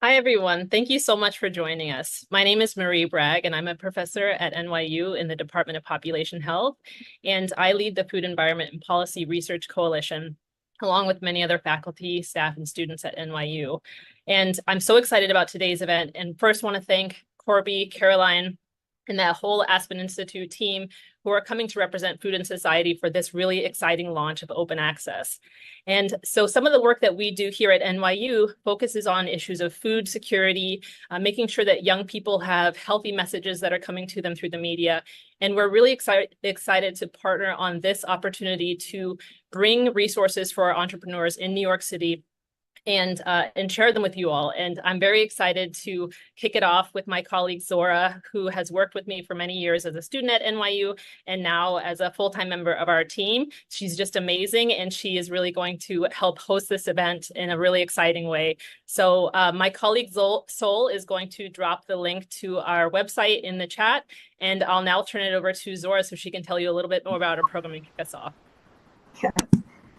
Hi, everyone. Thank you so much for joining us. My name is Marie Bragg, and I'm a professor at NYU in the Department of Population Health, and I lead the Food Environment and Policy Research Coalition, along with many other faculty, staff, and students at NYU. And I'm so excited about today's event, and first want to thank Corby, Caroline, and that whole Aspen Institute team who are coming to represent food and society for this really exciting launch of open access. And so some of the work that we do here at NYU focuses on issues of food security, making sure that young people have healthy messages that are coming to them through the media. And we're really excited to partner on this opportunity to bring resources for our entrepreneurs in New York City and share them with you all. And I'm very excited to kick it off with my colleague Zora, who has worked with me for many years as a student at NYU and now as a full-time member of our team. She's just amazing, and she is really going to help host this event in a really exciting way. So my colleague Sol is going to drop the link to our website in the chat, and I'll now turn it over to Zora so she can tell you a little bit more about our program and kick us off. Yes.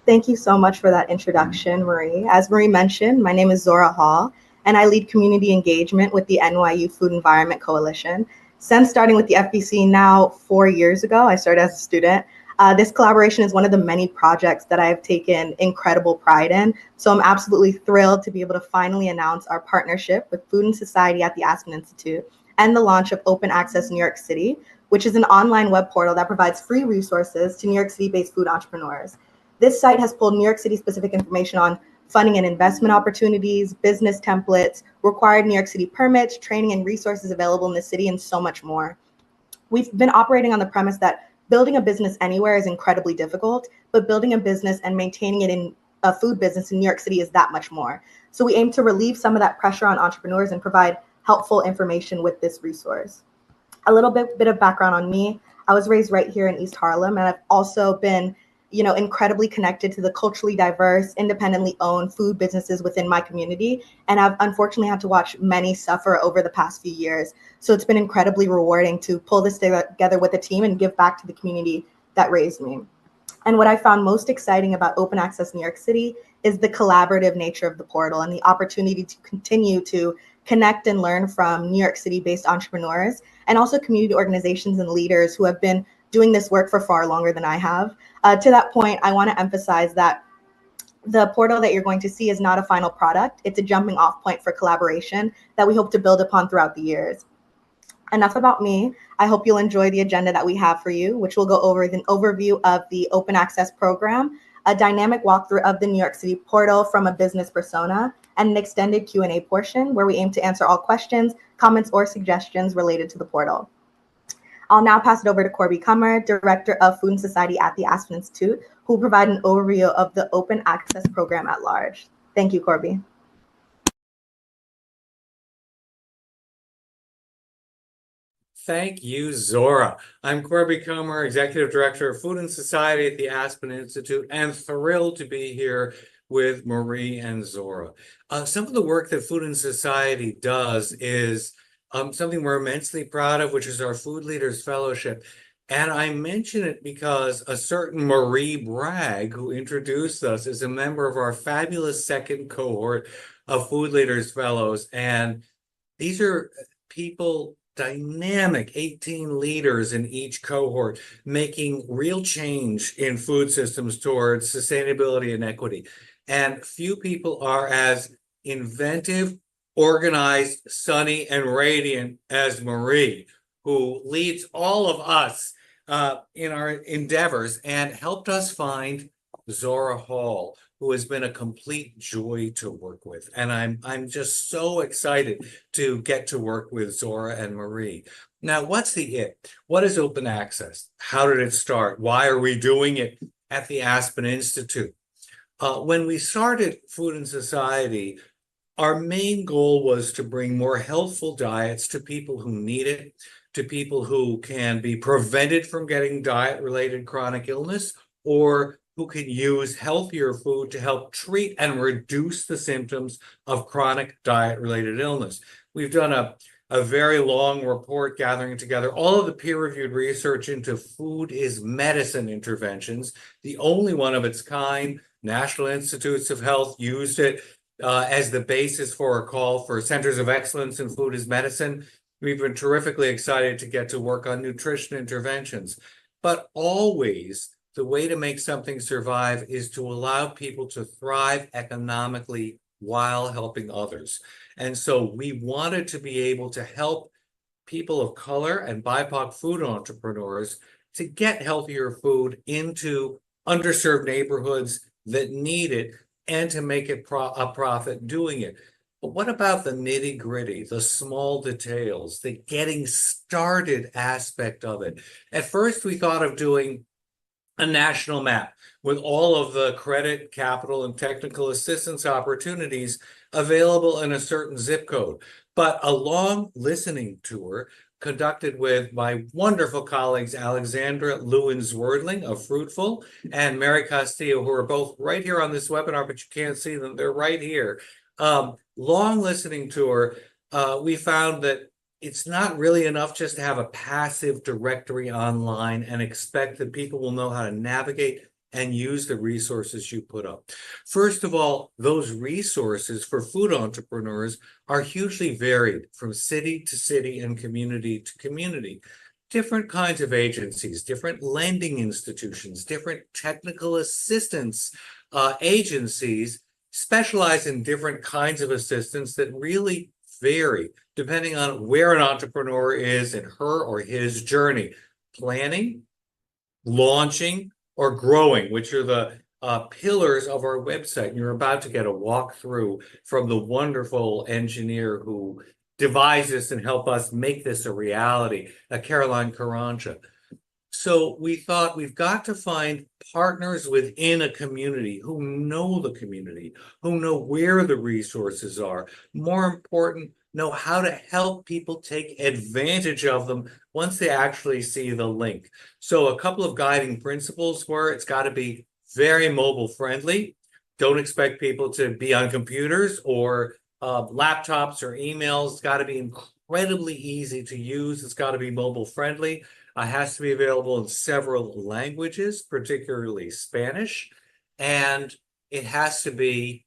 Thank you so much for that introduction, Marie. As Marie mentioned, my name is Zora Hall, and I lead community engagement with the NYU Food Environment Coalition. Since starting with the FBC now 4 years ago, I started as a student. This collaboration is one of the many projects that I've taken incredible pride in. So I'm absolutely thrilled to be able to finally announce our partnership with Food and Society at the Aspen Institute and the launch of Open Access New York City, which is an online web portal that provides free resources to New York City-based food entrepreneurs. This site has pulled New York City-specific information on funding and investment opportunities, business templates, required New York City permits, training and resources available in the city, and so much more. We've been operating on the premise that building a business anywhere is incredibly difficult, but building a business and maintaining it in a food business in New York City is that much more. So we aim to relieve some of that pressure on entrepreneurs and provide helpful information with this resource. A little bit of background on me. I was raised right here in East Harlem, and I've also been incredibly connected to the culturally diverse, independently owned food businesses within my community. And I've unfortunately had to watch many suffer over the past few years. So it's been incredibly rewarding to pull this together with a team and give back to the community that raised me. And what I found most exciting about Open Access New York City is the collaborative nature of the portal and the opportunity to continue to connect and learn from New York City-based entrepreneurs and also community organizations and leaders who have been doing this work for far longer than I have. To that point, I want to emphasize that the portal that you're going to see is not a final product. It's a jumping off point for collaboration that we hope to build upon throughout the years. Enough about me. I hope you'll enjoy the agenda that we have for you, which will go over an overview of the Open Access Program, a dynamic walkthrough of the New York City portal from a business persona, and an extended Q&A portion where we aim to answer all questions, comments, or suggestions related to the portal. I'll now pass it over to Corby Kummer, Director of Food and Society at the Aspen Institute, who will provide an overview of the Open Access Program at large. Thank you, Corby. Thank you, Zora. I'm Corby Kummer, Executive Director of Food and Society at the Aspen Institute, and thrilled to be here with Marie and Zora. Some of the work that Food and Society does is something we're immensely proud of, which is our Food Leaders Fellowship. And I mention it because a certain Marie Bragg, who introduced us, is a member of our fabulous second cohort of Food Leaders Fellows. And these are people, dynamic 18 leaders in each cohort, making real change in food systems towards sustainability and equity. And few people are as inventive, organized, sunny, and radiant as Marie, who leads all of us in our endeavors and helped us find Zora Hall, who has been a complete joy to work with. And I'm just so excited to get to work with Zora and Marie. Now, what's the it? What is open access? How did it start? Why are we doing it at the Aspen Institute? When we started Food and Society, our main goal was to bring more healthful diets to people who need it, to people who can be prevented from getting diet-related chronic illness, or who can use healthier food to help treat and reduce the symptoms of chronic diet-related illness. We've done a very long report gathering together all of the peer-reviewed research into food is medicine interventions, the only one of its kind. National Institutes of Health used it. as the basis for a call for centers of excellence in food as medicine. We've been terrifically excited to get to work on nutrition interventions. But always, the way to make something survive is to allow people to thrive economically while helping others. And so we wanted to be able to help people of color and BIPOC food entrepreneurs to get healthier food into underserved neighborhoods that need it and to make it a profit doing it. But what about the nitty-gritty, the small details, the getting started aspect of it? At first, we thought of doing a national map with all of the credit, capital, and technical assistance opportunities available in a certain zip code. But a long listening tour conducted with my wonderful colleagues, Alexandra Lewin-Zwerdling of Fruitful and Mary Castillo, who are both right here on this webinar, but you can't see them, they're right here. Long listening tour, we found that it's not really enough just to have a passive directory online and expect that people will know how to navigate and use the resources you put up. First of all, those resources for food entrepreneurs are hugely varied from city to city and community to community. Different kinds of agencies, different lending institutions, different technical assistance agencies specialize in different kinds of assistance that really vary depending on where an entrepreneur is in her or his journey, planning, launching, or growing, which are the pillars of our website. And you're about to get a walkthrough from the wonderful engineer who devised this and helped us make this a reality, Caroline Karanja. So we thought we've got to find partners within a community who know the community, who know where the resources are. More important, know how to help people take advantage of them once they actually see the link. So a couple of guiding principles were it's got to be very mobile friendly. Don't expect people to be on computers or laptops or emails. It's got to be incredibly easy to use. It's got to be mobile friendly. Has to be available in several languages, particularly Spanish, and it has to be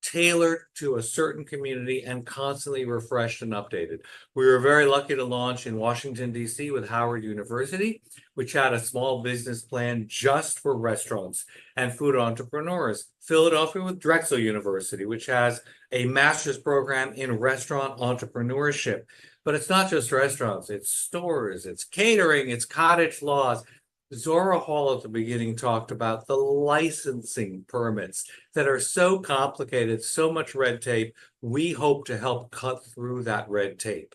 tailored to a certain community and constantly refreshed and updated. We were very lucky to launch in Washington, D.C. with Howard University, which had a small business plan just for restaurants and food entrepreneurs. Philadelphia with Drexel University, which has a master's program in restaurant entrepreneurship. But it's not just restaurants, it's stores, it's catering, it's cottage laws. Zora Hall at the beginning talked about the licensing permits that are so complicated, so much red tape. We hope to help cut through that red tape.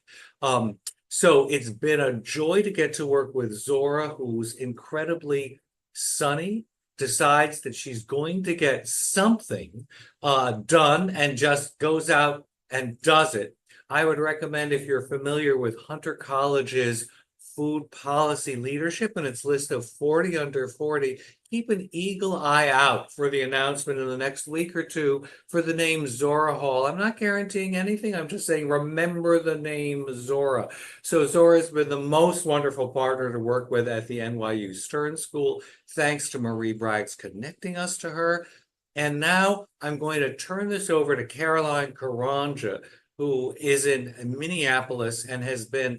So it's been a joy to get to work with Zora, who's incredibly sunny, decides that she's going to get something done and just goes out and does it. I would recommend, if you're familiar with Hunter College's food policy leadership and its list of 40 under 40, keep an eagle eye out for the announcement in the next week or two for the name Zora Hall. I'm not guaranteeing anything. I'm just saying, remember the name Zora. So Zora has been the most wonderful partner to work with at the NYU Stern School. Thanks to Marie Bragg's connecting us to her. And now I'm going to turn this over to Caroline Karanja, who is in Minneapolis and has been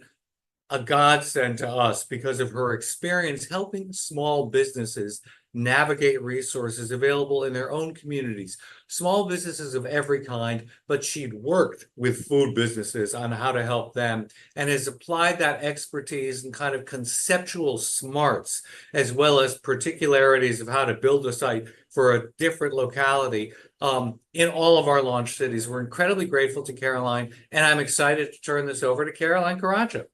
a godsend to us because of her experience helping small businesses navigate resources available in their own communities. Small businesses of every kind, but she'd worked with food businesses on how to help them and has applied that expertise and kind of conceptual smarts, as well as particularities of how to build a site for a different locality in all of our launch cities. We're incredibly grateful to Caroline, and I'm excited to turn this over to Caroline Karanja.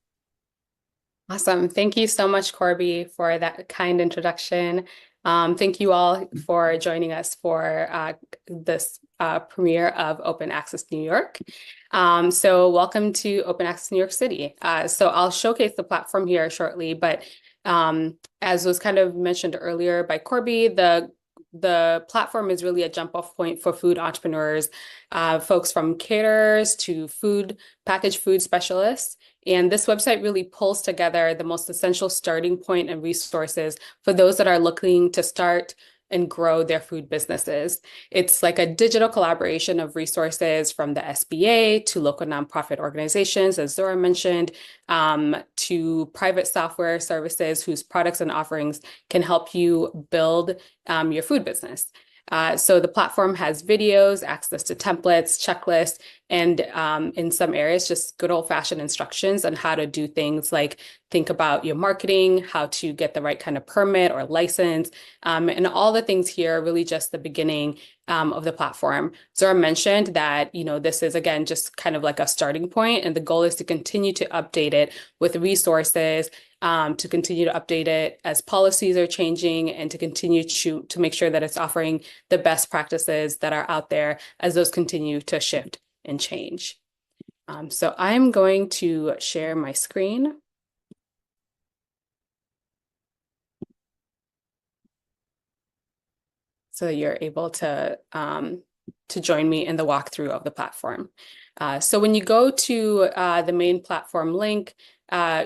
Awesome. Thank you so much, Corby, for that kind introduction. Thank you all for joining us for this premiere of Open Access New York. So welcome to Open Access New York City. So I'll showcase the platform here shortly, but as was kind of mentioned earlier by Corby, the platform is really a jump-off point for food entrepreneurs, folks from caterers to packaged food specialists. And this website really pulls together the most essential starting point and resources for those that are looking to start and grow their food businesses. It's like a digital collaboration of resources from the SBA to local nonprofit organizations, as Zora mentioned, to private software services whose products and offerings can help you build your food business. So the platform has videos, access to templates, checklists, and in some areas, just good old-fashioned instructions on how to do things like think about your marketing, how to get the right kind of permit or license, and all the things here are really just the beginning of the platform. Zora mentioned that, this is, again, just kind of like a starting point, and the goal is to continue to update it with resources, to continue to update it as policies are changing, and to continue to make sure that it's offering the best practices that are out there as those continue to shift and change. So I'm going to share my screen. So you're able to join me in the walkthrough of the platform. So when you go to the main platform link,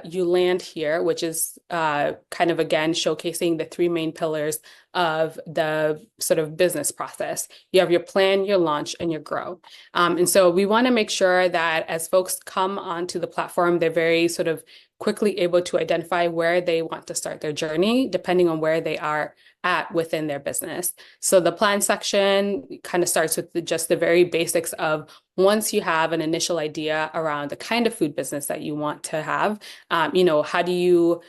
you land here, which is kind of, again, showcasing the three main pillars of the sort of business process. You have your plan, your launch, and your grow. And so we want to make sure that as folks come onto the platform, they're very sort of quickly able to identify where they want to start their journey, depending on where they are at within their business. So the plan section kind of starts with just the very basics of, once you have an initial idea around the kind of food business that you want to have, how do you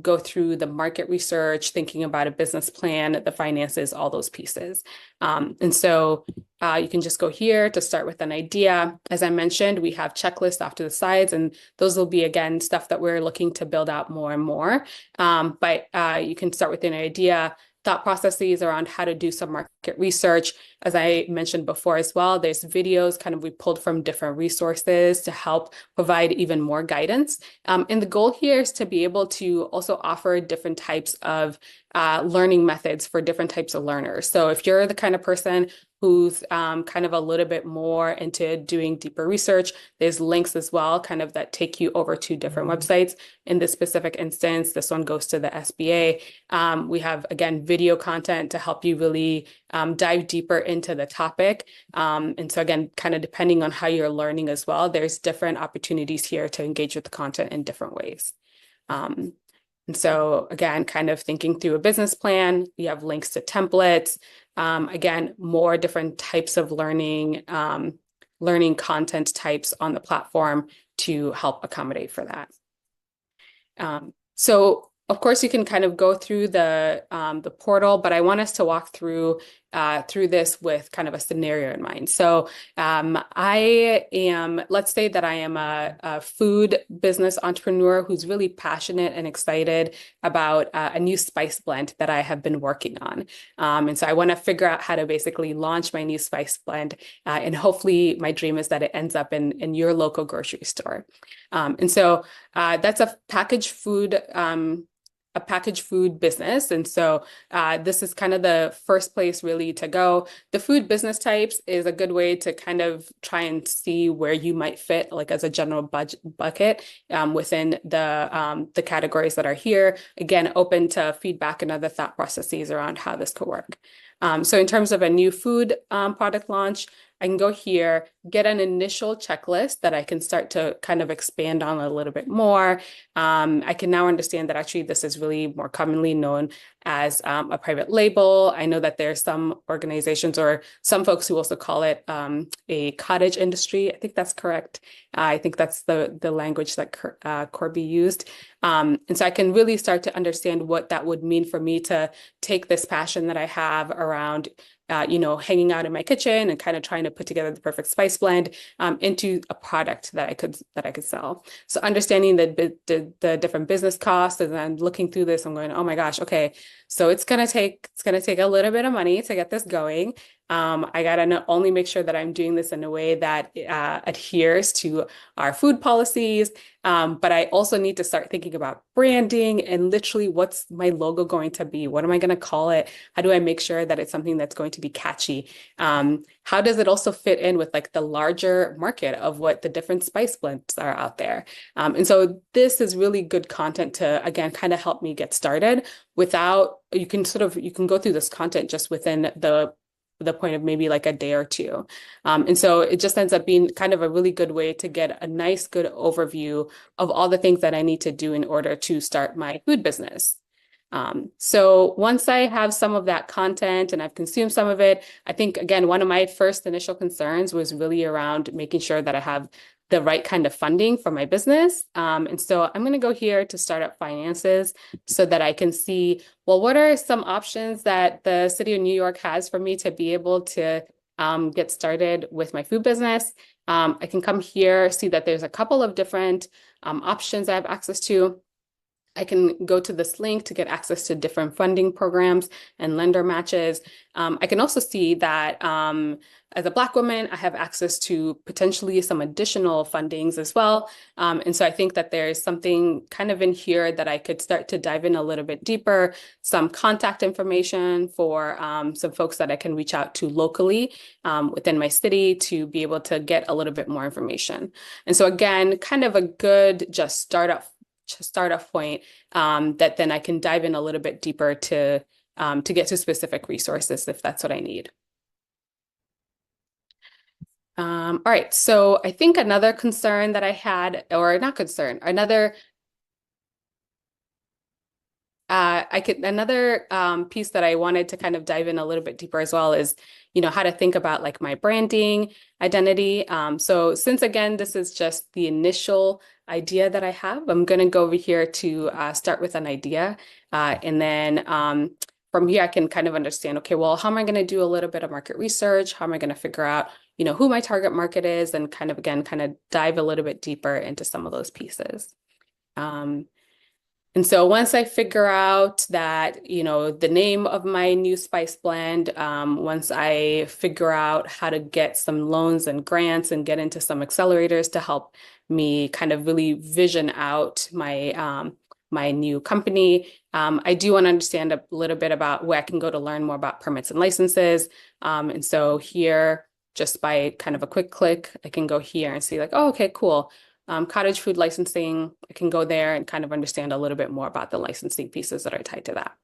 go through the market research, thinking about a business plan, the finances, all those pieces. And so you can just go here to start with an idea. As I mentioned, we have checklists off to the sides, and those will be, again, stuff that we're looking to build out more and more. But you can start with an idea, thought processes around how to do some market research. As I mentioned before as well, there's videos kind of we pulled from different resources to help provide even more guidance. And the goal here is to be able to also offer different types of learning methods for different types of learners. So if you're the kind of person who's kind of a little bit more into doing deeper research, there's links as well, kind of that take you over to different websites. In this specific instance, this one goes to the SBA. We have, again, video content to help you really dive deeper into the topic. And so, again, kind of depending on how you're learning as well, there's different opportunities here to engage with the content in different ways. And so, again, kind of thinking through a business plan, you have links to templates, again, more different types of learning content types on the platform to help accommodate for that. So, of course, you can kind of go through the portal, but I want us to walk through this with kind of a scenario in mind. So let's say that I am a food business entrepreneur who's really passionate and excited about a new spice blend that I have been working on. And so I want to figure out how to basically launch my new spice blend. And hopefully my dream is that it ends up in your local grocery store. And so that's a packaged food business. And so this is kind of the first place really to go. The food business types is a good way to kind of try and see where you might fit, like as a general bucket within the categories that are here. Again, open to feedback and other thought processes around how this could work. So in terms of a new food product launch, I can go here, get an initial checklist that I can start to kind of expand on a little bit more. I can now understand that actually this is really more commonly known as a private label. I know that there's some organizations or some folks who also call it a cottage industry. I think that's correct. I think that's the language that Corby used. And so I can really start to understand what that would mean for me to take this passion that I have around hanging out in my kitchen and kind of trying to put together the perfect spice blend into a product that I could sell. So understanding the different business costs, and then looking through this, I'm going, oh my gosh, okay, so it's gonna take a little bit of money to get this going. I gotta not only make sure that I'm doing this in a way that adheres to our food policies, but I also need to start thinking about branding and literally what's my logo going to be? What am I going to call it? How do I make sure that it's something that's going to be catchy? How does it also fit in with like the larger market of what the different spice blends are out there? And so this is really good content to, again, kind of help me get started without, you can go through this content just within the point of maybe like a day or two. And so it just ends up being kind of a really good way to get a nice, good overview of all the things that I need to do in order to start my food business. So once I have some of that content and I've consumed some of it, I think, again, one of my first initial concerns was really around making sure that I have the right kind of funding for my business. And so I'm going to go here to startup finances so that I can see, well, what are some options that the city of New York has for me to be able to get started with my food business. I can come here, see that there's a couple of different options I have access to. I can go to this link to get access to different funding programs and lender matches. I can also see that as a Black woman, I have access to potentially some additional fundings as well. And so I think that there's something kind of in here that I could start to dive in a little bit deeper, some contact information for some folks that I can reach out to locally within my city to be able to get a little bit more information. And so again, kind of a good just startup point that then I can dive in a little bit deeper to get to specific resources if that's what I need. All right, so I think another concern that I had, or not concern, another piece that I wanted to kind of dive in a little bit deeper as well is, how to think about like my branding identity. So since again, this is just the initial idea that I have, I'm going to go over here to start with an idea. And then from here, I can kind of understand, okay, well, how am I going to do a little bit of market research? How am I going to figure out, who my target market is and kind of dive a little bit deeper into some of those pieces. And so once I figure out that, the name of my new spice blend, once I figure out how to get some loans and grants and get into some accelerators to help me kind of really vision out my my new company, I do want to understand a little bit about where I can go to learn more about permits and licenses. And so here, just by kind of a quick click, I can go here and see like, oh, okay, cool. Cottage food licensing, I can go there and kind of understand a little bit more about the licensing pieces that are tied to that.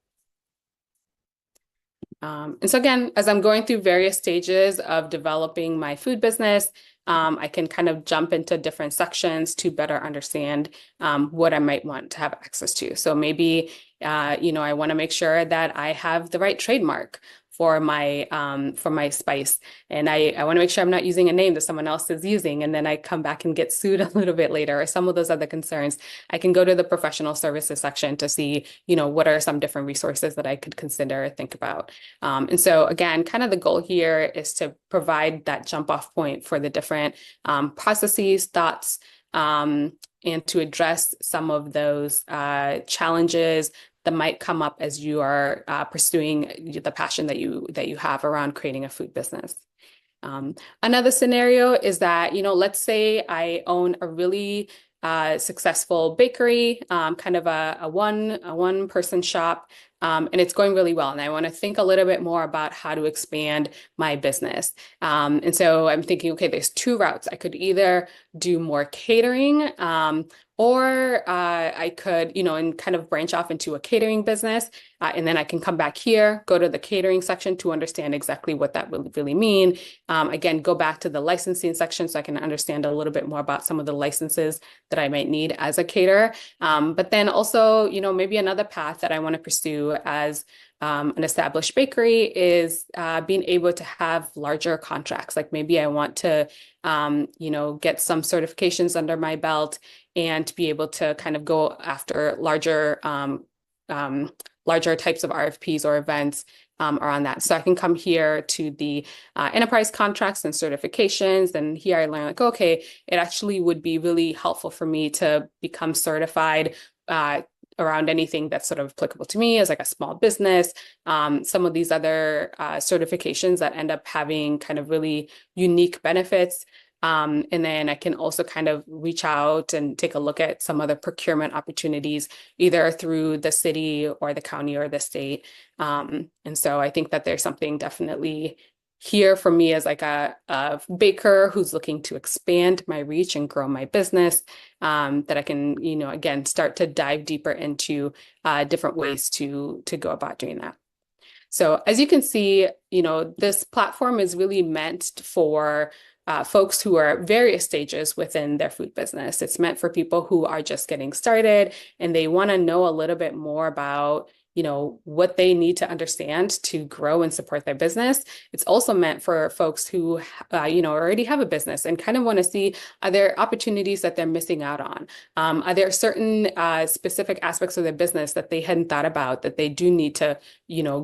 And so again, as I'm going through various stages of developing my food business, I can kind of jump into different sections to better understand what I might want to have access to. So maybe, I want to make sure that I have the right trademark for my spice. And I want to make sure I'm not using a name that someone else is using, and then I come back and get sued a little bit later, or some of those other concerns. I can go to the professional services section to see, what are some different resources that I could consider or think about. And so again, kind of the goal here is to provide that jump off point for the different processes, thoughts, and to address some of those challenges that might come up as you are pursuing the passion that you have around creating a food business. Another scenario is that, let's say I own a really successful bakery, kind of a one person shop, and it's going really well. And I want to think a little bit more about how to expand my business. And so I'm thinking, okay, there's two routes. I could either do more catering, or I could, and kind of branch off into a catering business. And then I can come back here, go to the catering section to understand exactly what that will really mean. Again, go back to the licensing section so I can understand a little bit more about some of the licenses that I might need as a caterer. But then also, maybe another path that I want to pursue as an established bakery is being able to have larger contracts. Like maybe I want to, get some certifications under my belt and to be able to kind of go after larger types of RFPs or events around that. So I can come here to the enterprise contracts and certifications. And here I learn like, okay, it actually would be really helpful for me to become certified around anything that's sort of applicable to me as like a small business, some of these other certifications that end up having kind of really unique benefits. And then I can also kind of reach out and take a look at some other procurement opportunities, either through the city or the county or the state. And so I think that there's something definitely here for me as like a baker who's looking to expand my reach and grow my business, that I can, again, start to dive deeper into different ways to go about doing that. So as you can see, this platform is really meant for folks who are at various stages within their food business. It's meant for people who are just getting started and they want to know a little bit more about what they need to understand to grow and support their business. It's also meant for folks who, already have a business and kind of want to see, are there opportunities that they're missing out on? Are there certain specific aspects of their business that they hadn't thought about that they do need to,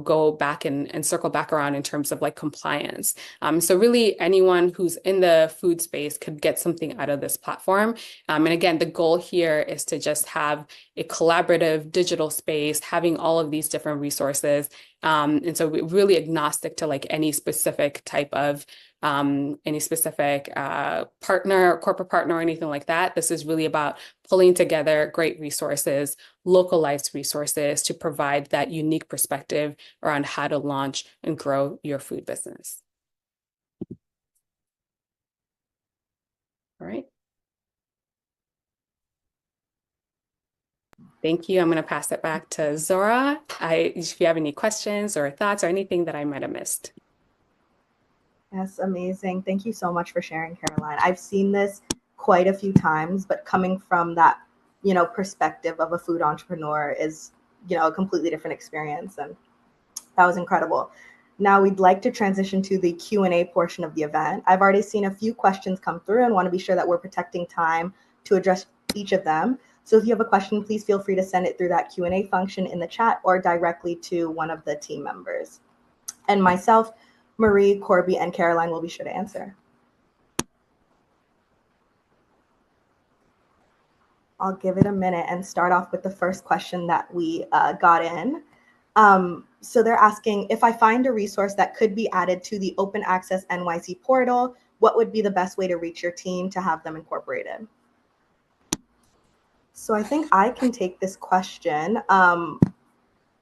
go back and circle back around in terms of like compliance? So really anyone who's in the food space could get something out of this platform. And again, the goal here is to just have a collaborative digital space, having all of these different resources. And so we're really agnostic to like any specific type of partner, corporate partner, or anything like that. This is really about pulling together great resources, localized resources to provide that unique perspective around how to launch and grow your food business. All right. Thank you. I'm going to pass it back to Zora. If you have any questions or thoughts or anything that I might have missed. Yes, amazing. Thank you so much for sharing, Caroline. I've seen this quite a few times, but coming from that, perspective of a food entrepreneur is, a completely different experience. And that was incredible. Now we'd like to transition to the Q&A portion of the event. I've already seen a few questions come through and want to be sure that we're protecting time to address each of them. So if you have a question, please feel free to send it through that Q&A function in the chat or directly to one of the team members. And myself, Marie, Corby, and Caroline will be sure to answer. I'll give it a minute and start off with the first question that we got in. So they're asking, if I find a resource that could be added to the Open Access NYC portal, what would be the best way to reach your team to have them incorporated? So I think I can take this question.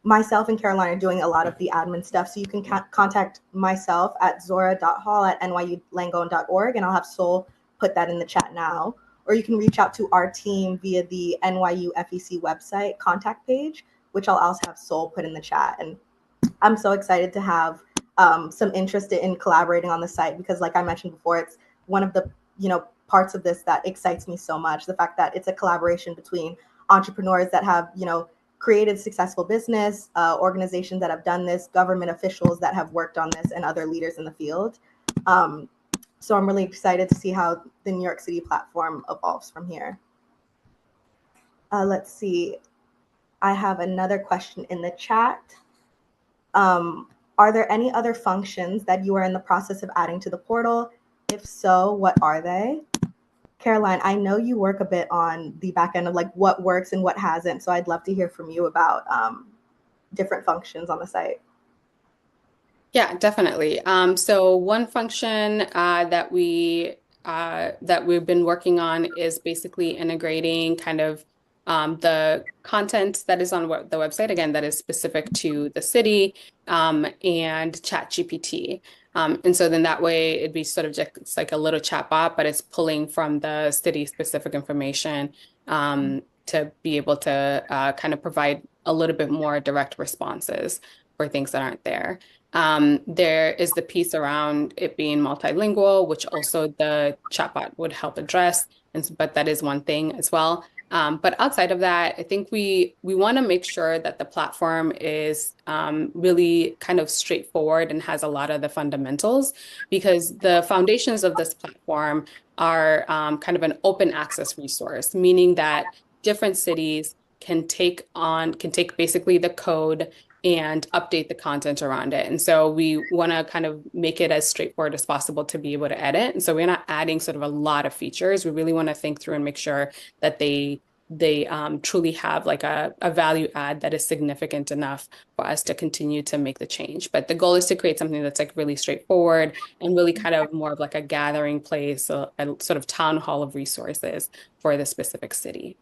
Myself and Caroline are doing a lot of the admin stuff. So you can contact myself at zora.hall@nyulangone.org, and I'll have Sol put that in the chat now. Or you can reach out to our team via the NYU FEC website contact page, which I'll also have Sol put in the chat. And I'm so excited to have some interest in collaborating on the site because, like I mentioned before, it's one of the parts of this that excites me so much. The fact that it's a collaboration between entrepreneurs that have created successful business, organizations that have done this, government officials that have worked on this, and other leaders in the field. So I'm really excited to see how the New York City platform evolves from here. Let's see. I have another question in the chat. Are there any other functions that you are in the process of adding to the portal? If so, what are they? Caroline, I know you work a bit on the back end of like what works and what hasn't. So I'd love to hear from you about different functions on the site. Yeah, definitely. So one function that we've been working on is basically integrating kind of the content that is on the website, again, that is specific to the city and ChatGPT. And so then that way it'd be sort of just it's like a little chat bot, but it's pulling from the city specific information to be able to kind of provide a little bit more direct responses for things that aren't there. There is the piece around it being multilingual, which also the chatbot would help address, but that is one thing as well. But outside of that, I think we want to make sure that the platform is really kind of straightforward and has a lot of the fundamentals, because the foundations of this platform are kind of an open access resource, meaning that different cities can take basically the code and update the content around it. And so we want to kind of make it as straightforward as possible to be able to edit. And so we're not adding sort of a lot of features. We really want to think through and make sure that they they truly have like a value add that is significant enough for us to continue to make the change. But the goal is to create something that's like really straightforward and really kind of more of like a gathering place, a sort of town hall of resources for the specific city.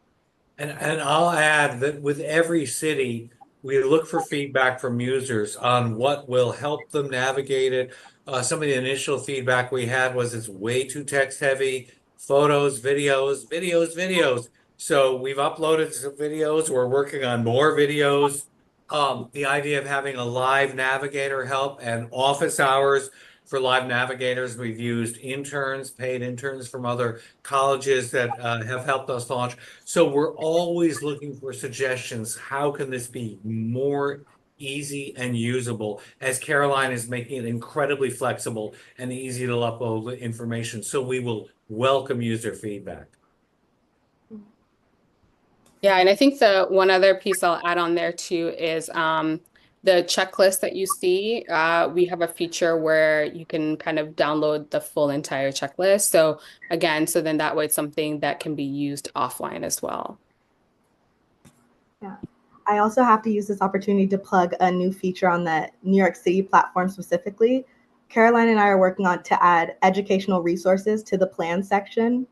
And I'll add that with every city, we look for feedback from users on what will help them navigate it. Some of the initial feedback we had was it's way too text heavy, photos, videos. So we've uploaded some videos. We're working on more videos. The idea of having a live navigator help and office hours for live navigators. We've used interns, paid interns from other colleges that have helped us launch. So we're always looking for suggestions. How can this be more easy and usable, as Caroline is making it incredibly flexible and easy to upload the information. So we will welcome user feedback. Yeah, and I think the one other piece I'll add on there too is the checklist that you see. We have a feature where you can kind of download the full entire checklist. So again, so then that way it's something that can be used offline as well. Yeah. I also have to use this opportunity to plug a new feature on the New York City platform specifically. Caroline and I are working on to add educational resources to the plan section.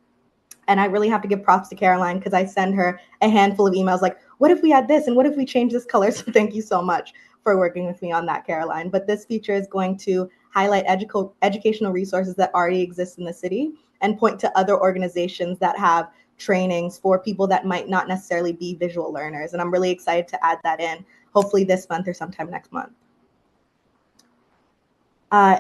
And I really have to give props to Caroline because I send her a handful of emails like, what if we add this? And what if we change this color? So thank you so much for working with me on that, Caroline. But this feature is going to highlight educational resources that already exist in the city and point to other organizations that have trainings for people that might not necessarily be visual learners. And I'm really excited to add that in, hopefully this month or sometime next month.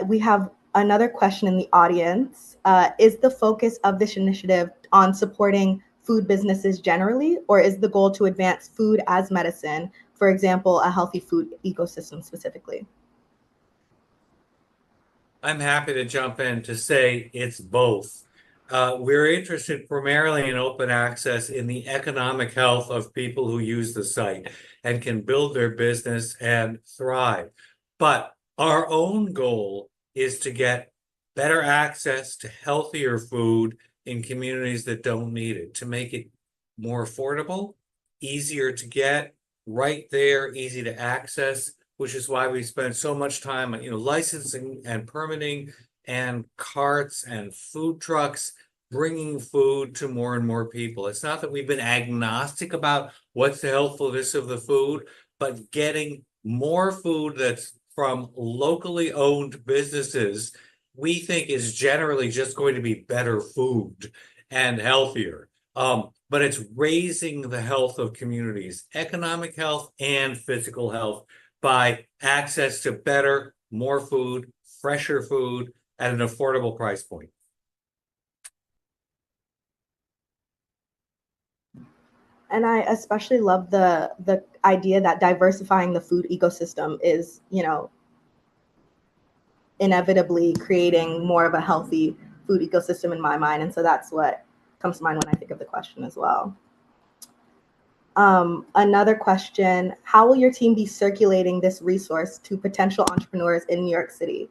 We have another question in the audience. Is the focus of this initiative on supporting food businesses generally, or is the goal to advance food as medicine, for example, a healthy food ecosystem specifically? I'm happy to jump in to say it's both. We're interested primarily in open access in the economic health of people who use the site and can build their business and thrive. But our own goal is to get better access to healthier food in communities that don't need it, to make it more affordable, easier to get, right there, easy to access, which is why we spend so much time on, licensing and permitting and carts and food trucks, bringing food to more and more people. It's not that we've been agnostic about what's the healthfulness of the food, but getting more food that's from locally owned businesses, we think is generally just going to be better food and healthier. But it's raising the health of communities, economic health and physical health, by access to better, more food, fresher food at an affordable price point. And I especially love the idea that diversifying the food ecosystem is, inevitably creating more of a healthy food ecosystem in my mind. And so that's what comes to mind when I think of the question as well. Another question, how will your team be circulating this resource to potential entrepreneurs in New York City?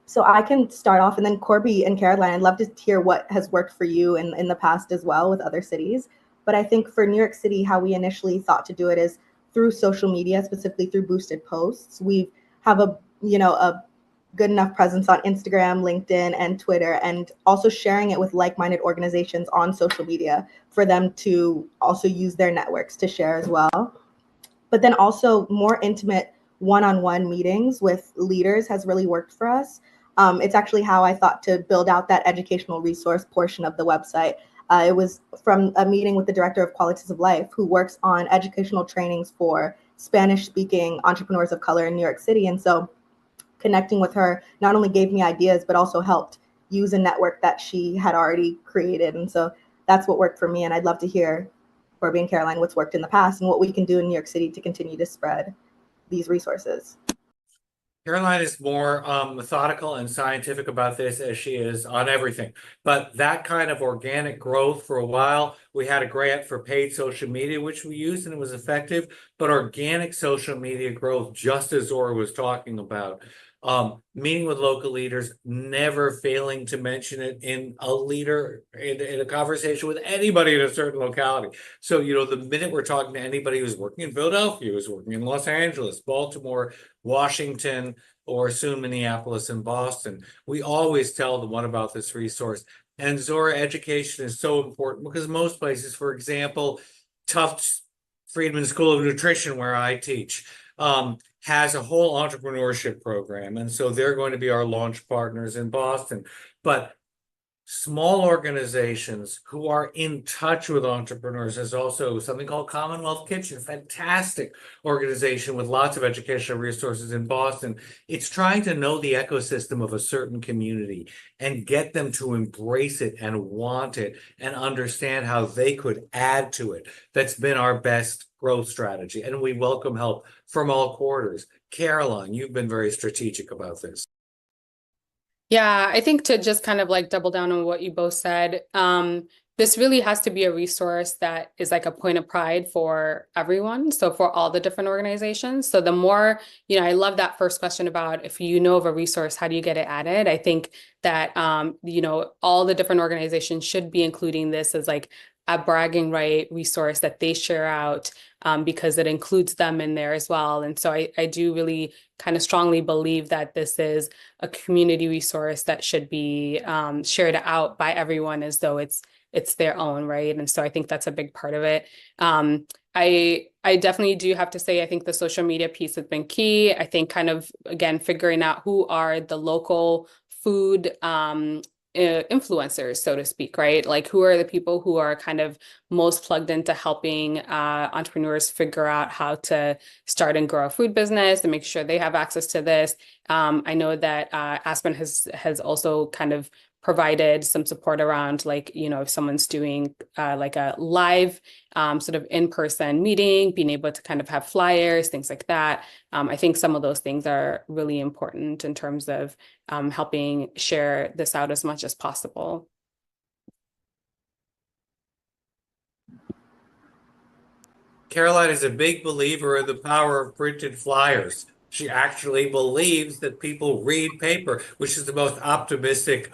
So I can start off, and then Corby and Caroline, I'd love to hear what has worked for you in the past as well with other cities. But I think for New York City, how we initially thought to do it is through social media, specifically through boosted posts. We have a good enough presence on Instagram, LinkedIn, and Twitter, and also sharing it with like-minded organizations on social media for them to also use their networks to share as well. But then also more intimate one-on-one meetings with leaders has really worked for us. It's actually how I thought to build out that educational resource portion of the website. It was from a meeting with the director of Qualities of Life, who works on educational trainings for Spanish-speaking entrepreneurs of color in New York City. And so connecting with her not only gave me ideas, but also helped use a network that she had already created. And so that's what worked for me. And I'd love to hear, Corby and Caroline, what's worked in the past and what we can do in New York City to continue to spread these resources. Caroline is more methodical and scientific about this, as she is on everything. But that kind of organic growth, for a while, we had a grant for paid social media, which we used, and it was effective. But organic social media growth, just as Zora was talking about, Meeting with local leaders, never failing to mention it in a conversation with anybody in a certain locality. So, the minute we're talking to anybody who's working in Philadelphia, who's working in Los Angeles, Baltimore, Washington, or soon Minneapolis and Boston, we always tell them, what about this resource? And Zora, education is so important because most places, for example, Tufts Friedman School of Nutrition, where I teach, has a whole entrepreneurship program. And so they're going to be our launch partners in Boston. But small organizations who are in touch with entrepreneurs, is also something called Commonwealth Kitchen, fantastic organization with lots of educational resources in Boston. It's trying to know the ecosystem of a certain community and get them to embrace it and want it and understand how they could add to it. That's been our best growth strategy. And we welcome help from all quarters. Caroline, you've been very strategic about this. Yeah, I think to just kind of like double down on what you both said, this really has to be a resource that is like a point of pride for everyone. So for all the different organizations. So the more, I love that first question about if you know of a resource, how do you get it added? I think that, all the different organizations should be including this as like a bragging right resource that they share out, because it includes them in there as well. And so I do really kind of strongly believe that this is a community resource that should be shared out by everyone as though it's their own, right? And so I think that's a big part of it. I definitely do have to say, I think the social media piece has been key. I think kind of, again, figuring out who are the local food influencers, so to speak, right? Like who are the people who are kind of most plugged into helping entrepreneurs figure out how to start and grow a food business and make sure they have access to this. I know that Aspen has also kind of provided some support around, like, if someone's doing like a live sort of in-person meeting, being able to kind of have flyers, things like that. I think some of those things are really important in terms of helping share this out as much as possible. Caroline is a big believer in the power of printed flyers. She actually believes that people read paper, which is the most optimistic,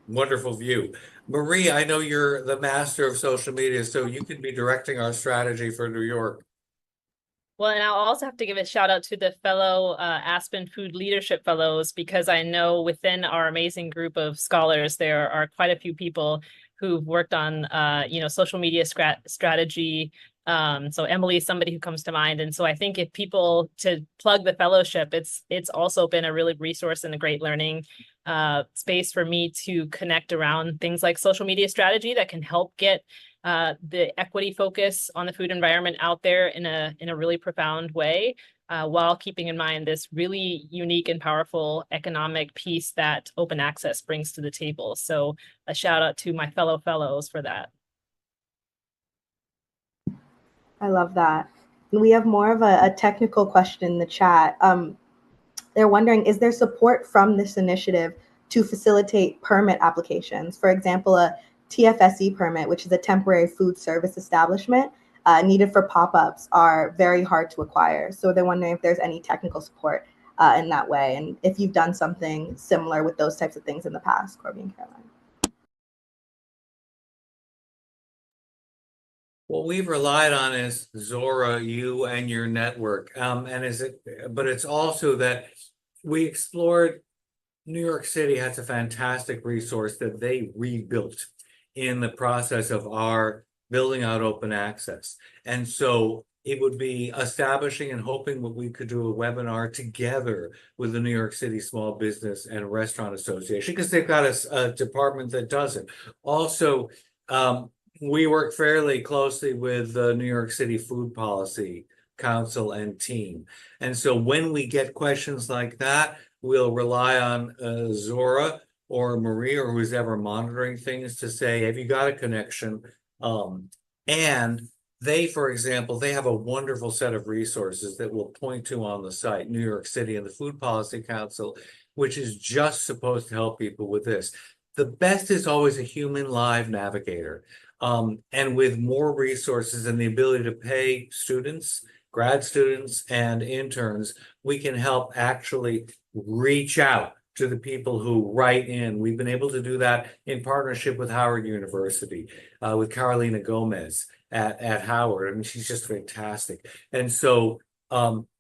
wonderful view. Marie, I know you're the master of social media, so you could be directing our strategy for New York. Well, and I'll also have to give a shout out to the fellow Aspen Food Leadership Fellows, because I know within our amazing group of scholars, there are quite a few people who've worked on, social media strategy. So Emily is somebody who comes to mind. And so I think if people to plug the fellowship, it's also been a really resource and a great learning space for me to connect around things like social media strategy that can help get the equity focus on the food environment out there in a really profound way, while keeping in mind this really unique and powerful economic piece that open access brings to the table. So a shout out to my fellow fellows for that. I love that. And we have more of a technical question in the chat. They're wondering, is there support from this initiative to facilitate permit applications? For example, a TFSE permit, which is a temporary food service establishment, needed for pop-ups, are very hard to acquire. So they're wondering if there's any technical support in that way, and if you've done something similar with those types of things in the past, Corby and Caroline. What we've relied on is Zora, you and your network. But it's also that we explored New York City has a fantastic resource that they rebuilt in the process of our building out open access. And so it would be establishing and hoping that we could do a webinar together with the New York City Small Business and Restaurant Association, because they've got a department that does it. Also, we work fairly closely with the New York City Food Policy Council and team. And so when we get questions like that, we'll rely on Zora or Marie or who's ever monitoring things to say, have you got a connection? And they, for example, they have a wonderful set of resources that we'll point to on the site, New York City and the Food Policy Council, which is just supposed to help people with this. The best is always a human live navigator. And with more resources and the ability to pay students grad students and interns, we can help actually reach out to the people who write in. We've been able to do that in partnership with Howard University, with Carolina Gomez at Howard. I mean, she's just fantastic. And so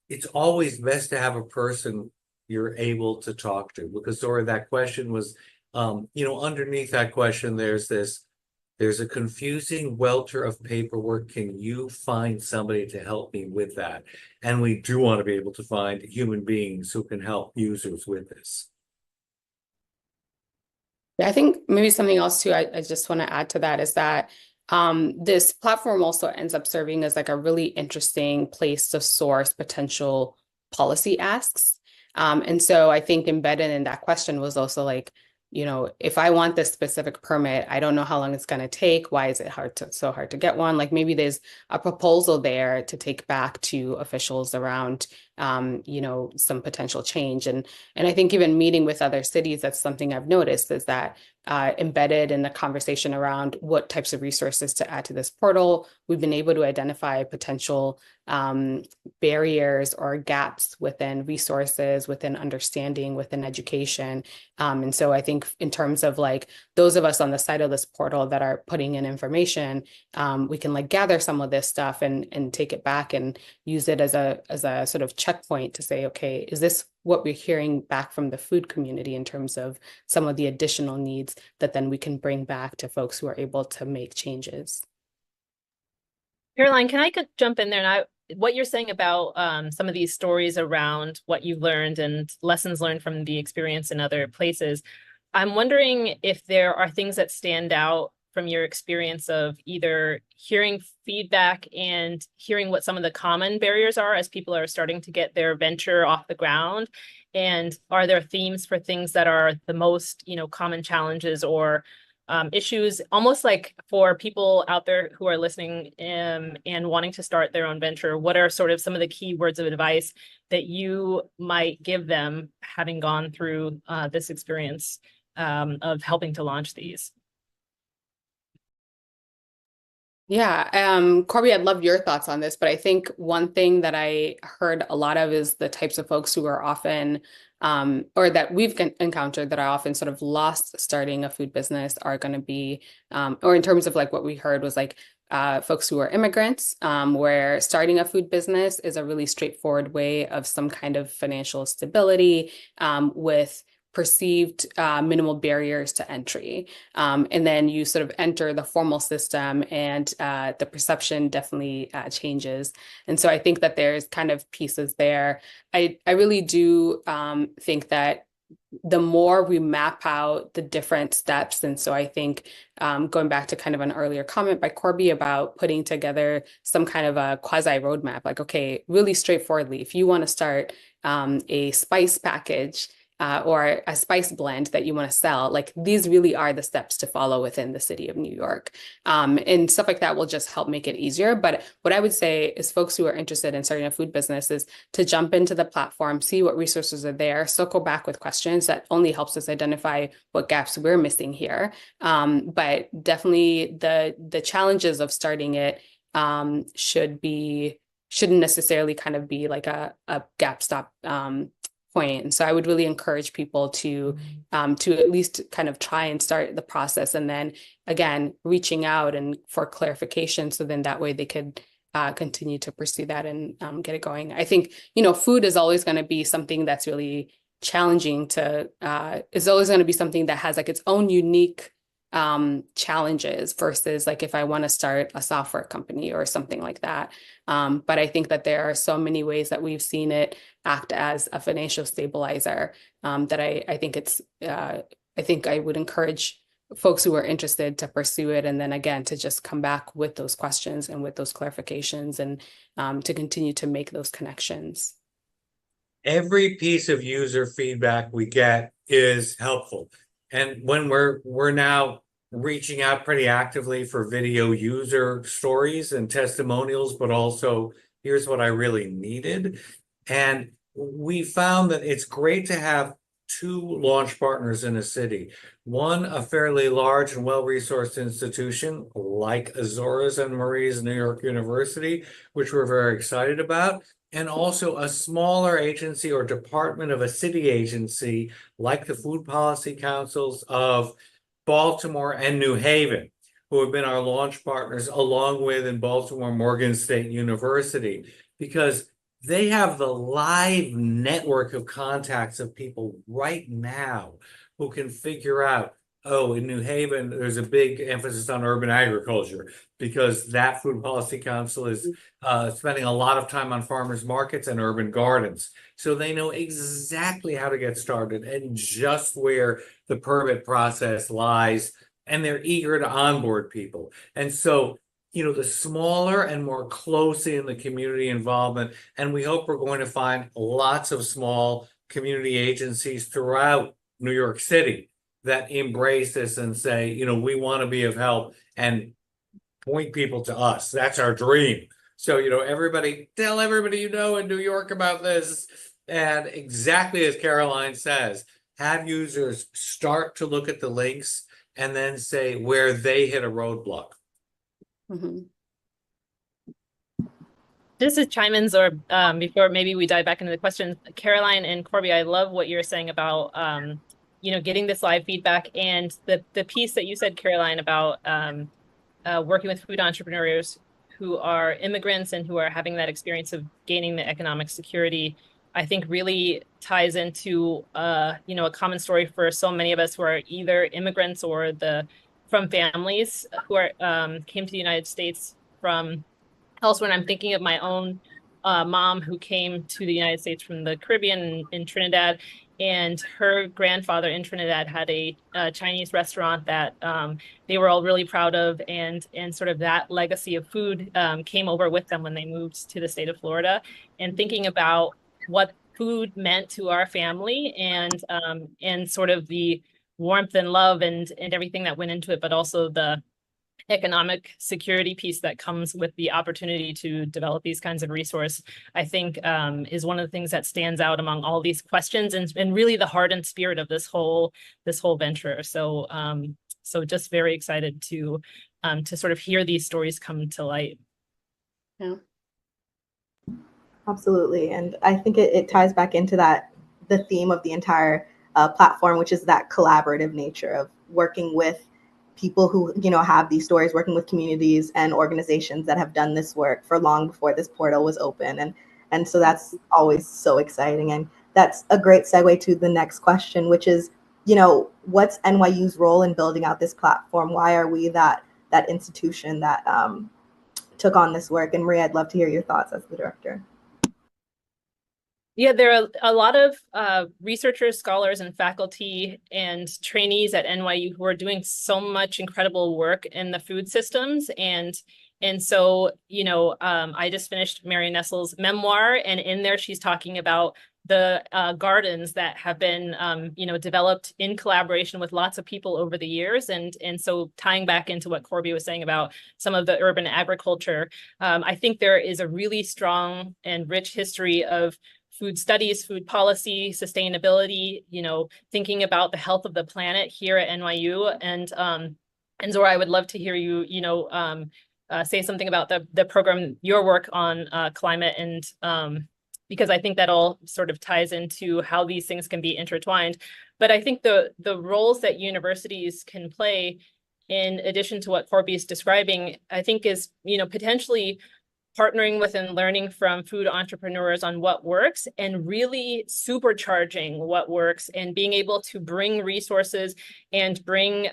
it's always best to have a person you're able to talk to, because Zora, that question was, underneath that question, there's a confusing welter of paperwork. Can you find somebody to help me with that? And we do want to be able to find human beings who can help users with this. I think maybe something else too, I just want to add to that is that this platform also ends up serving as like a really interesting place to source potential policy asks. And so I think embedded in that question was also like, if I want this specific permit, I don't know how long it's going to take. Why is it so hard to get one? Like maybe there's a proposal there to take back to officials around, some potential change. And I think even meeting with other cities, that's something I've noticed is that embedded in the conversation around what types of resources to add to this portal, we've been able to identify potential barriers or gaps within resources, within understanding, within education. And so I think in terms of like those of us on the side of this portal that are putting in information, we can like gather some of this stuff and take it back and use it as a sort of checkpoint to say, okay, is this what we're hearing back from the food community in terms of some of the additional needs that then we can bring back to folks who are able to make changes? Caroline, can I jump in there? And what you're saying about some of these stories around what you've learned and lessons learned from the experience in other places, I'm wondering if there are things that stand out from your experience of either hearing feedback and hearing what some of the common barriers are as people are starting to get their venture off the ground. And are there themes for things that are the most, common challenges or issues, almost like for people out there who are listening and wanting to start their own venture, what are sort of some of the key words of advice that you might give them having gone through this experience of helping to launch these? Yeah, Corby, I'd love your thoughts on this, but I think one thing that I heard a lot of is the types of folks who are often, or that we've encountered that are often sort of lost starting a food business are going to be, or in terms of like what we heard was like folks who are immigrants, where starting a food business is a really straightforward way of some kind of financial stability with perceived minimal barriers to entry. And then you sort of enter the formal system and the perception definitely changes. And so I think that there's kind of pieces there. I really do think that the more we map out the different steps, and so I think going back to kind of an earlier comment by Corby about putting together some kind of a quasi roadmap, like, okay, really straightforwardly, if you want to start a spice package, or a spice blend that you want to sell, like these really are the steps to follow within the city of New York. And stuff like that will just help make it easier. But what I would say is folks who are interested in starting a food business is to jump into the platform, see what resources are there, circle back with questions. That only helps us identify what gaps we're missing here. But definitely the challenges of starting it shouldn't necessarily kind of be like a gap stop point. And so I would really encourage people to at least kind of try and start the process, and then again reaching out and for clarification, so then that way they could continue to pursue that and get it going. I think food is always going to be something that's really challenging to is always going to be something that has like its own unique challenges versus like if I want to start a software company or something like that. But I think that there are so many ways that we've seen it act as a financial stabilizer that I think I would encourage folks who are interested to pursue it, and then again to just come back with those questions and with those clarifications and to continue to make those connections. Every piece of user feedback we get is helpful. And when we're now reaching out pretty actively for video user stories and testimonials, but also here's what I really needed. And we found that it's great to have two launch partners in a city. One, a fairly large and well-resourced institution like Zora's and Marie's New York University, which we're very excited about, and also a smaller agency or department of a city agency like the Food Policy Councils of Baltimore and New Haven, who have been our launch partners, along with in Baltimore, Morgan State University, because they have the live network of contacts of people right now who can figure out, oh, in New Haven, there's a big emphasis on urban agriculture because that Food Policy Council is spending a lot of time on farmers markets and urban gardens. So they know exactly how to get started and just where the permit process lies, and they're eager to onboard people. And so, you know, the smaller and more closely in the community involvement, and we hope we're going to find lots of small community agencies throughout New York City that embrace this and say, you know, we want to be of help and point people to us. That's our dream. So, you know, everybody, tell everybody you know in New York about this. And exactly as Caroline says, have users start to look at the links and then say where they hit a roadblock. Mhm. Just to chime in, Zora, before maybe we dive back into the questions, Caroline and Corby, I love what you're saying about, you know, getting this live feedback, and the piece that you said, Caroline, about working with food entrepreneurs who are immigrants and who are having that experience of gaining the economic security, I think really ties into, you know, a common story for so many of us who are either immigrants or from families who are came to the United States from elsewhere. And I'm thinking of my own mom who came to the United States from the Caribbean in Trinidad, and her grandfather in Trinidad had a Chinese restaurant that they were all really proud of, and sort of that legacy of food came over with them when they moved to the state of Florida. And thinking about what food meant to our family, and sort of the warmth and love and everything that went into it, but also the economic security piece that comes with the opportunity to develop these kinds of resource, I think is one of the things that stands out among all these questions, and really the heart and spirit of this whole venture. So so just very excited to sort of hear these stories come to light. Yeah. Absolutely. And I think it ties back into the theme of the entire platform, which is that collaborative nature of working with people who, you know, have these stories, working with communities and organizations that have done this work for long before this portal was open. And so that's always so exciting. And that's a great segue to the next question, which is, you know, what's NYU's role in building out this platform? Why are we that institution that took on this work? And Maria, I'd love to hear your thoughts as the director. Yeah, there are a lot of researchers, scholars, and faculty and trainees at NYU who are doing so much incredible work in the food systems. And so, you know, I just finished Mary Nestle's memoir, and in there she's talking about the gardens that have been, you know, developed in collaboration with lots of people over the years. And so tying back into what Corby was saying about some of the urban agriculture, I think there is a really strong and rich history of food studies, food policy, sustainability, you know, thinking about the health of the planet here at NYU. And Zora, I would love to hear you, you know, say something about the program, your work on climate, and because I think that all sort of ties into how these things can be intertwined. But I think the roles that universities can play, in addition to what Corby is describing, I think is, you know, potentially partnering with and learning from food entrepreneurs on what works, and really supercharging what works, and being able to bring resources and bring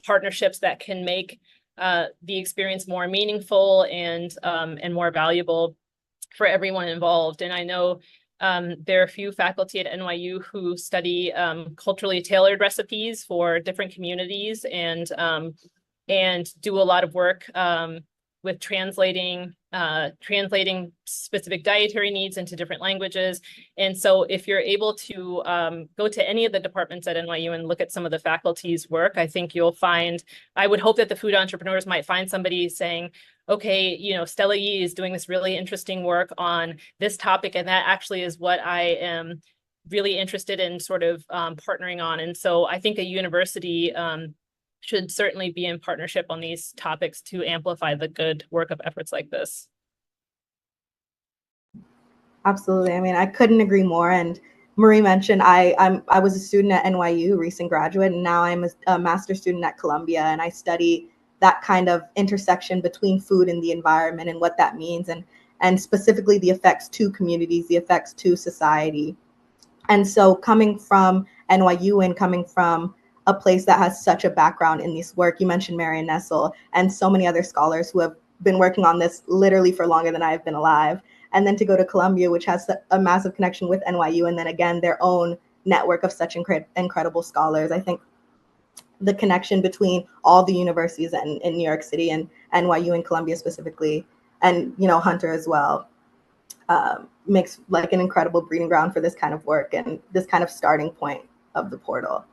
partnerships that can make the experience more meaningful and more valuable for everyone involved. And I know there are a few faculty at NYU who study culturally tailored recipes for different communities, and do a lot of work with translating specific dietary needs into different languages. And so if you're able to go to any of the departments at NYU and look at some of the faculty's work, I think you'll find, I would hope that the food entrepreneurs might find somebody saying, okay, you know, Stella Yee is doing this really interesting work on this topic, and that actually is what I am really interested in sort of partnering on. And so I think a university should certainly be in partnership on these topics to amplify the good work of efforts like this. Absolutely. I mean, I couldn't agree more. And Marie mentioned I was a student at NYU, recent graduate, and now I'm a master's student at Columbia, and I study that kind of intersection between food and the environment and what that means, and specifically the effects to communities, the effects to society. And so coming from NYU and coming from a place that has such a background in this work, you mentioned Marion Nestle and so many other scholars who have been working on this literally for longer than I've been alive. And then to go to Columbia, which has a massive connection with NYU, and then again, their own network of such incredible scholars. I think the connection between all the universities in New York City and NYU and Columbia specifically, and Hunter as well, makes like an incredible breeding ground for this kind of work and this kind of starting point of the portal.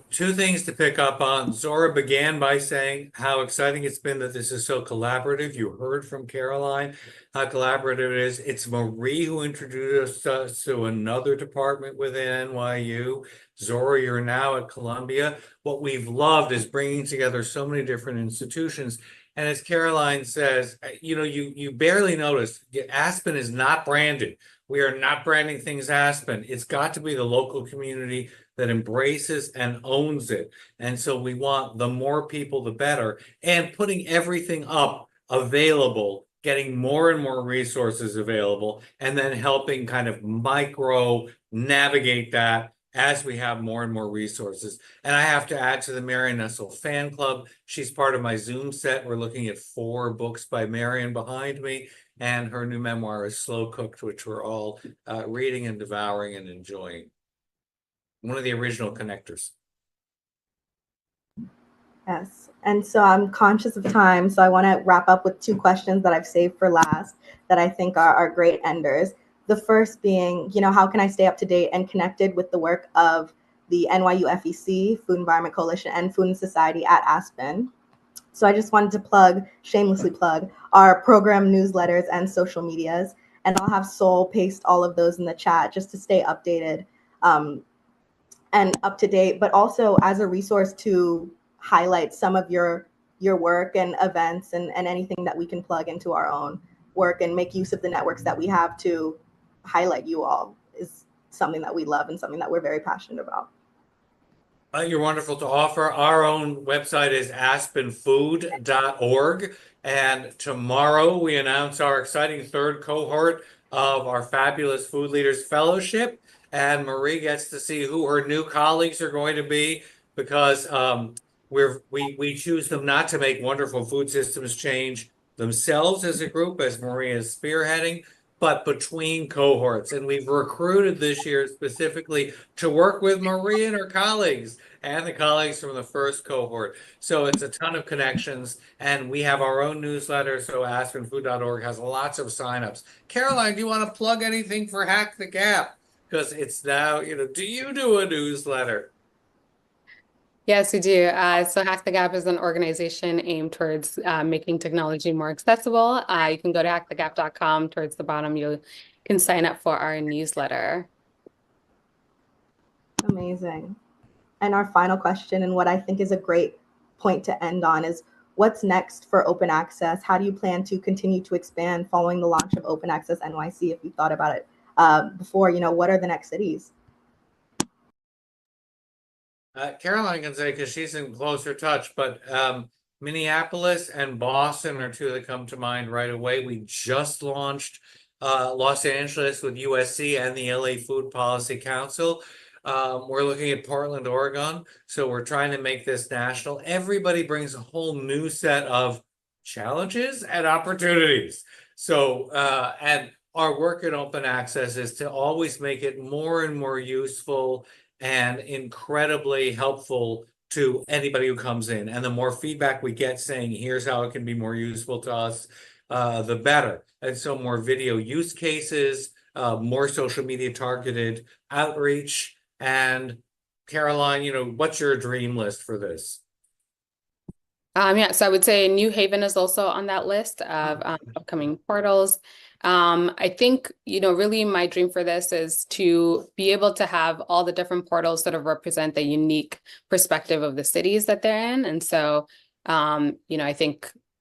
Two things to pick up on. Zora began by saying how exciting it's been that this is so collaborative. You heard from Caroline how collaborative it is. It's Marie who introduced us to another department within NYU. Zora, you're now at Columbia. What we've loved is bringing together so many different institutions. And as Caroline says, you barely notice Aspen is not branded. We are not branding things Aspen. It's got to be the local community that embraces and owns it. And so we want the more people, the better. And putting everything up available, getting more and more resources available, and then helping kind of micro navigate that as we have more and more resources. And I have to add to the Marion Nestle fan club. She's part of my Zoom set. We're looking at 4 books by Marion behind me, and her new memoir is Slow Cooked, which we're all reading and devouring and enjoying. One of the original connectors. Yes, and so I'm conscious of time, so I want to wrap up with 2 questions that I've saved for last that I think are great enders. The first being, how can I stay up to date and connected with the work of the NYU FEC, Food Environment Coalition, and Food and Society at Aspen? So I just wanted to shamelessly plug our program newsletters and social medias, and I'll have Sol paste all of those in the chat just to stay updated and up to date, but also as a resource to highlight some of your work and events and anything that we can plug into our own work and make use of the networks that we have to highlight you all is something that we love and something that we're very passionate about. You're wonderful to offer. Our own website is aspenfood.org. And tomorrow we announce our exciting 3rd cohort of our Fabulous Food Leaders Fellowship. And Marie gets to see who her new colleagues are going to be, because we choose them not to make wonderful food systems change themselves as a group, as Marie is spearheading, but between cohorts. And we've recruited this year specifically to work with Marie and her colleagues and the colleagues from the first cohort. So it's a ton of connections, and we have our own newsletter. So aspenfood.org has lots of signups. Caroline, do you want to plug anything for Hack the Gap? Because it's now, do you do a newsletter? Yes, we do. So Hack the Gap is an organization aimed towards making technology more accessible. You can go to hackthegap.com. Towards the bottom, you can sign up for our newsletter. Amazing. And our final question, and what I think is a great point to end on, is what's next for Open Access? How do you plan to continue to expand following the launch of Open Access NYC? If you thought about it before, what are the next cities? Caroline can say, because she's in closer touch, but Minneapolis and Boston are 2 that come to mind right away. We just launched Los Angeles with USC and the LA Food Policy Council. We're looking at Portland, Oregon. So we're trying to make this national. Everybody brings a whole new set of challenges and opportunities. So, and our work at Open Access is to always make it more and more useful and incredibly helpful to anybody who comes in. And the more feedback we get saying, here's how it can be more useful to us, the better. And so more video use cases, more social media targeted outreach. And Caroline, what's your dream list for this? Yeah, so I would say New Haven is also on that list of upcoming portals. I think, really my dream for this is to be able to have all the different portals sort of represent the unique perspective of the cities that they're in. And so,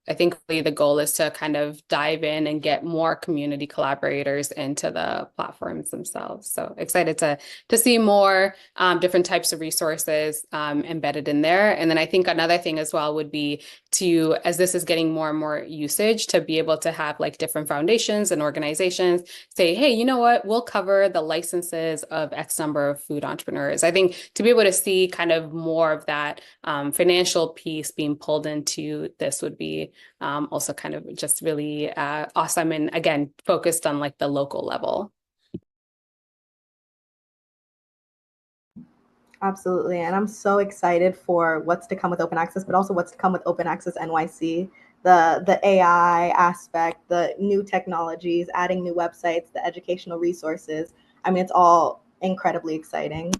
I think really the goal is to kind of dive in and get more community collaborators into the platforms themselves. So excited to see more different types of resources embedded in there. And then I think another thing as well would be to, as this is getting more and more usage, to be able to have like different foundations and organizations say, hey, you know what, we'll cover the licenses of X number of food entrepreneurs. I think to be able to see kind of more of that financial piece being pulled into this would be also kind of just really awesome. And again, focused on like the local level. Absolutely. And I'm so excited for what's to come with Open Access, but also what's to come with Open Access NYC, the AI aspect, the new technologies, adding new websites, the educational resources. I mean, it's all incredibly exciting.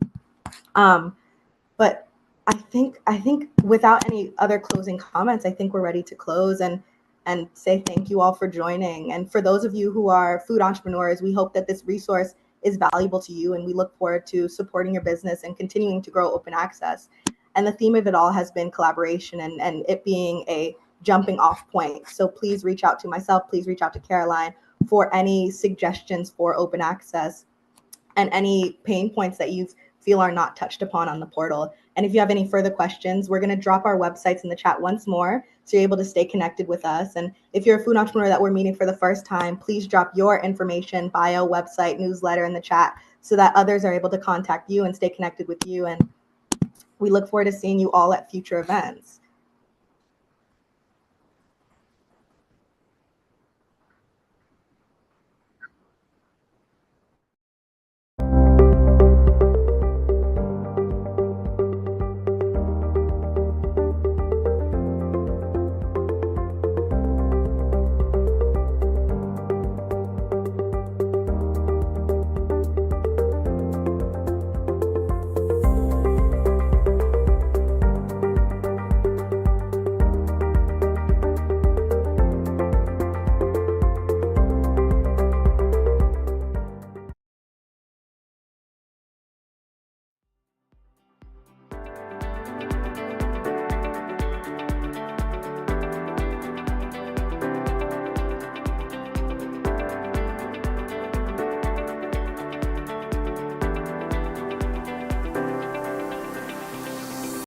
But I think without any other closing comments, I think we're ready to close and say thank you all for joining. And for those of you who are food entrepreneurs, we hope that this resource is valuable to you, and we look forward to supporting your business and continuing to grow Open Access. And the theme of it all has been collaboration and it being a jumping off point. So please reach out to myself, please reach out to Caroline for any suggestions for Open Access and any pain points that you feel are not touched upon on the portal. And if you have any further questions, we're going to drop our websites in the chat once more, so you're able to stay connected with us. And if you're a food entrepreneur that we're meeting for the first time, please drop your information, bio, website, newsletter in the chat so that others are able to contact you and stay connected with you. And we look forward to seeing you all at future events.